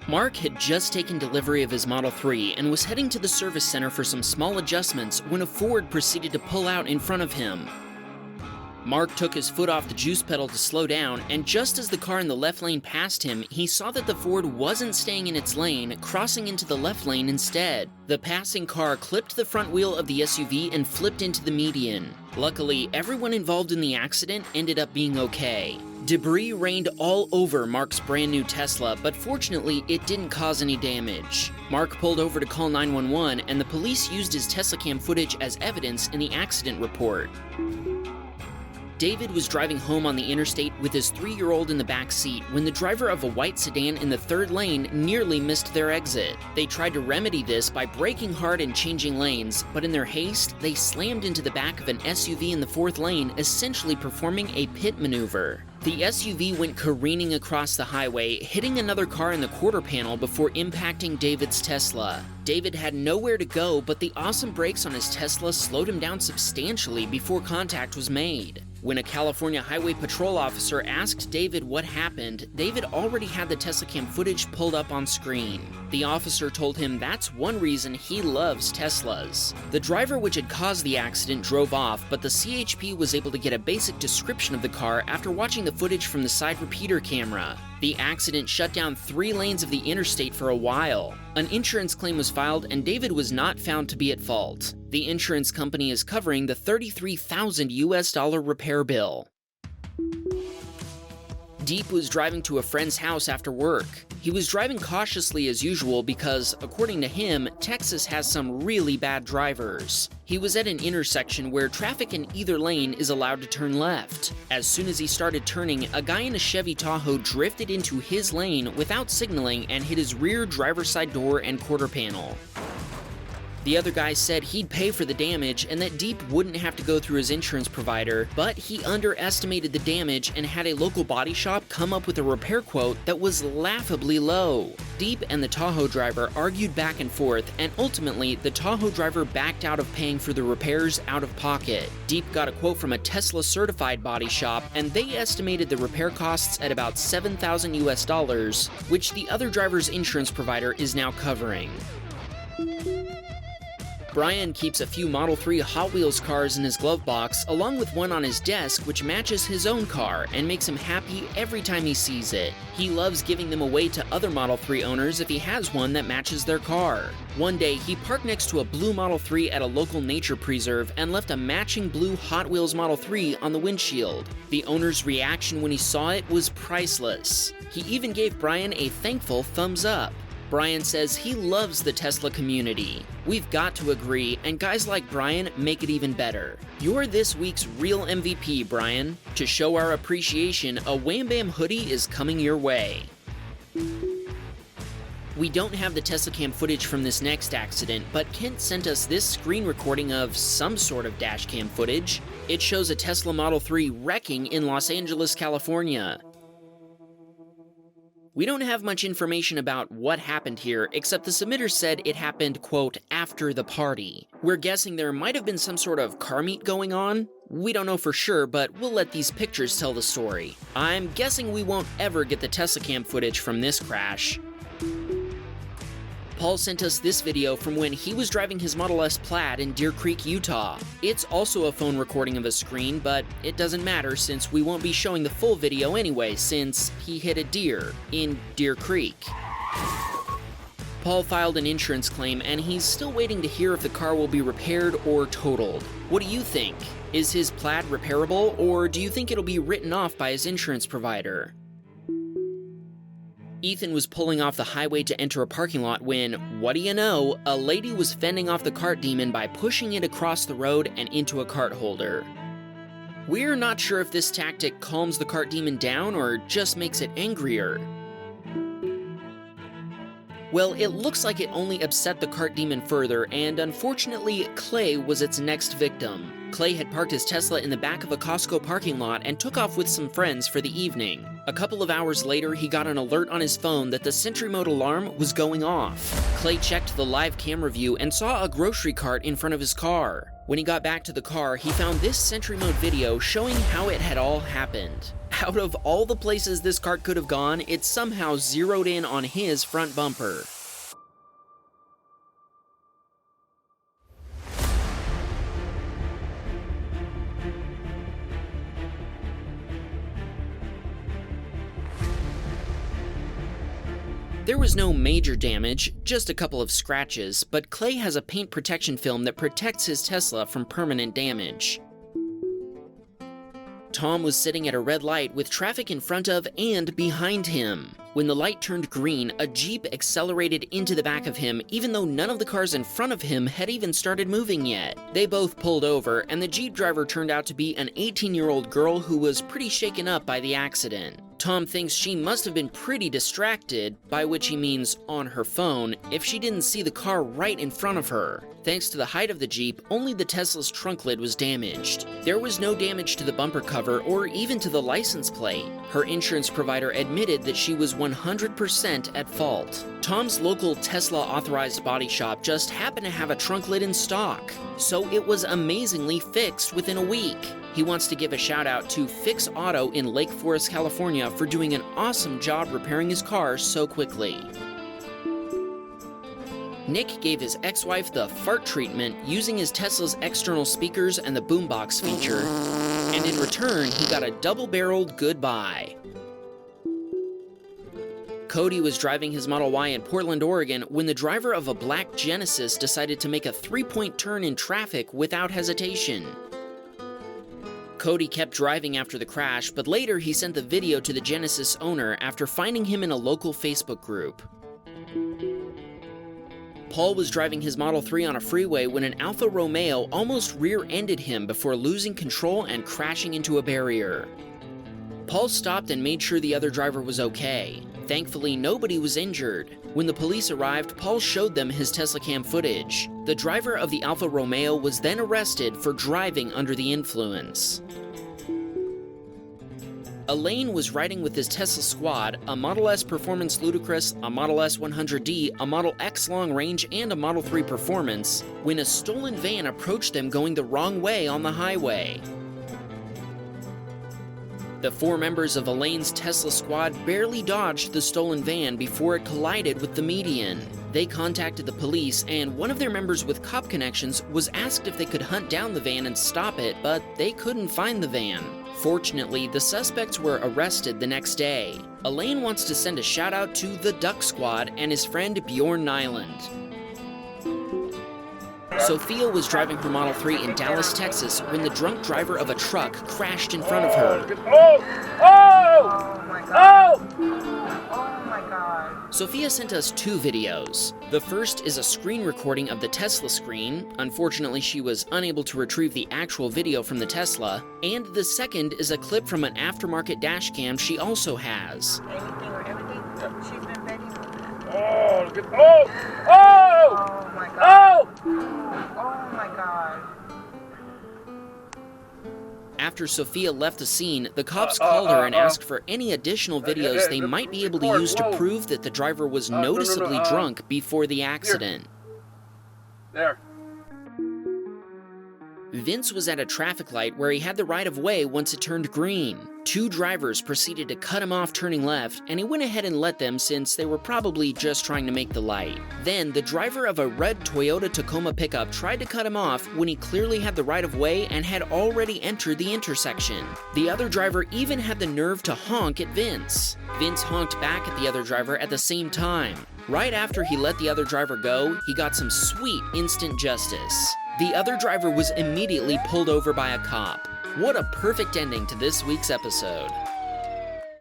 Mark had just taken delivery of his Model 3 and was heading to the service center for some small adjustments when a Ford proceeded to pull out in front of him. Mark took his foot off the juice pedal to slow down, and just as the car in the left lane passed him, he saw that the Ford wasn't staying in its lane, crossing into the left lane instead. The passing car clipped the front wheel of the SUV and flipped into the median. Luckily, everyone involved in the accident ended up being okay. Debris rained all over Mark's brand new Tesla, but fortunately, it didn't cause any damage. Mark pulled over to call 911, and the police used his Teslacam footage as evidence in the accident report. David was driving home on the interstate with his 3-year-old in the back seat when the driver of a white sedan in the third lane nearly missed their exit. They tried to remedy this by braking hard and changing lanes, but in their haste, they slammed into the back of an SUV in the fourth lane, essentially performing a pit maneuver. The SUV went careening across the highway, hitting another car in the quarter panel before impacting David's Tesla. David had nowhere to go, but the awesome brakes on his Tesla slowed him down substantially before contact was made. When a California Highway Patrol officer asked David what happened, David already had the Teslacam footage pulled up on screen. The officer told him that's one reason he loves Teslas. The driver which had caused the accident drove off, but the CHP was able to get a basic description of the car after watching the footage from the side repeater camera. The accident shut down 3 lanes of the interstate for a while. An insurance claim was filed, and David was not found to be at fault. The insurance company is covering the $33,000 repair bill. Deep was driving to a friend's house after work. He was driving cautiously as usual because, according to him, Texas has some really bad drivers. He was at an intersection where traffic in either lane is allowed to turn left. As soon as he started turning, a guy in a Chevy Tahoe drifted into his lane without signaling and hit his rear driver's side door and quarter panel. The other guy said he'd pay for the damage and that Deep wouldn't have to go through his insurance provider, but he underestimated the damage and had a local body shop come up with a repair quote that was laughably low. Deep and the Tahoe driver argued back and forth, and ultimately, the Tahoe driver backed out of paying for the repairs out of pocket. Deep got a quote from a Tesla certified body shop, and they estimated the repair costs at about $7,000, which the other driver's insurance provider is now covering. Brian keeps a few Model 3 Hot Wheels cars in his glove box, along with one on his desk which matches his own car and makes him happy every time he sees it. He loves giving them away to other Model 3 owners if he has one that matches their car. One day, he parked next to a blue Model 3 at a local nature preserve and left a matching blue Hot Wheels Model 3 on the windshield. The owner's reaction when he saw it was priceless. He even gave Brian a thankful thumbs up. Brian says he loves the Tesla community. We've got to agree, and guys like Brian make it even better. You're this week's real MVP, Brian. To show our appreciation, a Wham Bam hoodie is coming your way. We don't have the Teslacam footage from this next accident, but Kent sent us this screen recording of some sort of dashcam footage. It shows a Tesla Model 3 wrecking in Los Angeles, California. We don't have much information about what happened here, except the submitter said it happened, quote, after the party. We're guessing there might have been some sort of car meet going on. We don't know for sure, but we'll let these pictures tell the story. I'm guessing we won't ever get the Teslacam footage from this crash. Paul sent us this video from when he was driving his Model S Plaid in Deer Creek, Utah. It's also a phone recording of a screen, but it doesn't matter since we won't be showing the full video anyway since he hit a deer in Deer Creek. Paul filed an insurance claim and he's still waiting to hear if the car will be repaired or totaled. What do you think? Is his Plaid repairable, or do you think it'll be written off by his insurance provider? Ethan was pulling off the highway to enter a parking lot when, what do you know, a lady was fending off the cart demon by pushing it across the road and into a cart holder. We're not sure if this tactic calms the cart demon down or just makes it angrier. Well, it looks like it only upset the cart demon further, and unfortunately, Clay was its next victim. Clay had parked his Tesla in the back of a Costco parking lot and took off with some friends for the evening. A couple of hours later, he got an alert on his phone that the Sentry mode alarm was going off. Clay checked the live camera view and saw a grocery cart in front of his car. When he got back to the car, he found this Sentry mode video showing how it had all happened. out of all the places this cart could have gone, it somehow zeroed in on his front bumper. There was no major damage, just a couple of scratches, but Clay has a paint protection film that protects his Tesla from permanent damage. Tom was sitting at a red light with traffic in front of and behind him. When the light turned green, a Jeep accelerated into the back of him, even though none of the cars in front of him had even started moving yet. They both pulled over, and the Jeep driver turned out to be an 18-year-old girl who was pretty shaken up by the accident. Tom thinks she must have been pretty distracted, by which he means on her phone, if she didn't see the car right in front of her. Thanks to the height of the Jeep, only the Tesla's trunk lid was damaged. There was no damage to the bumper cover or even to the license plate. Her insurance provider admitted that she was 100% at fault. Tom's local Tesla-authorized body shop just happened to have a trunk lid in stock, so it was amazingly fixed within a week. He wants to give a shout out to Fix Auto in Lake Forest, California for doing an awesome job repairing his car so quickly. Nick gave his ex-wife the fart treatment using his Tesla's external speakers and the boombox feature, and in return, he got a double-barreled goodbye. Cody was driving his Model Y in Portland, Oregon, when the driver of a black Genesis decided to make a three-point turn in traffic without hesitation. Cody kept driving after the crash, but later he sent the video to the Genesis owner after finding him in a local Facebook group. Paul was driving his Model 3 on a freeway when an Alfa Romeo almost rear-ended him before losing control and crashing into a barrier. Paul stopped and made sure the other driver was okay. Thankfully, nobody was injured. When the police arrived, Paul showed them his Teslacam footage. The driver of the Alfa Romeo was then arrested for driving under the influence. Elaine was riding with his Tesla Squad, a Model S Performance Ludicrous, a Model S 100D, a Model X Long Range, and a Model 3 Performance, when a stolen van approached them going the wrong way on the highway. The four members of Elaine's Tesla Squad barely dodged the stolen van before it collided with the median. They contacted the police, and one of their members with cop connections was asked if they could hunt down the van and stop it, but they couldn't find the van. Fortunately, the suspects were arrested the next day. Elaine wants to send a shout out to the Duck Squad and his friend Bjorn Nyland. Sophia was driving her Model 3 in Dallas, Texas, when the drunk driver of a truck crashed in front of her. Oh my God. Oh my God. Sophia sent us two videos. The first is a screen recording of the Tesla screen. Unfortunately, she was unable to retrieve the actual video from the Tesla. And the second is a clip from an aftermarket dash cam she also has. Anything or everything? She's been ready. Oh my God. Oh my God. After Sophia left the scene, the cops called her and asked for any additional videos they might be able to use to prove that the driver was noticeably drunk before the accident. There. Vince was at a traffic light where he had the right-of-way once it turned green. Two drivers proceeded to cut him off turning left, and he went ahead and let them since they were probably just trying to make the light. Then, the driver of a red Toyota Tacoma pickup tried to cut him off when he clearly had the right-of-way and had already entered the intersection. The other driver even had the nerve to honk at Vince. Vince honked back at the other driver at the same time. Right after he let the other driver go, he got some sweet instant justice. The other driver was immediately pulled over by a cop. What a perfect ending to this week's episode.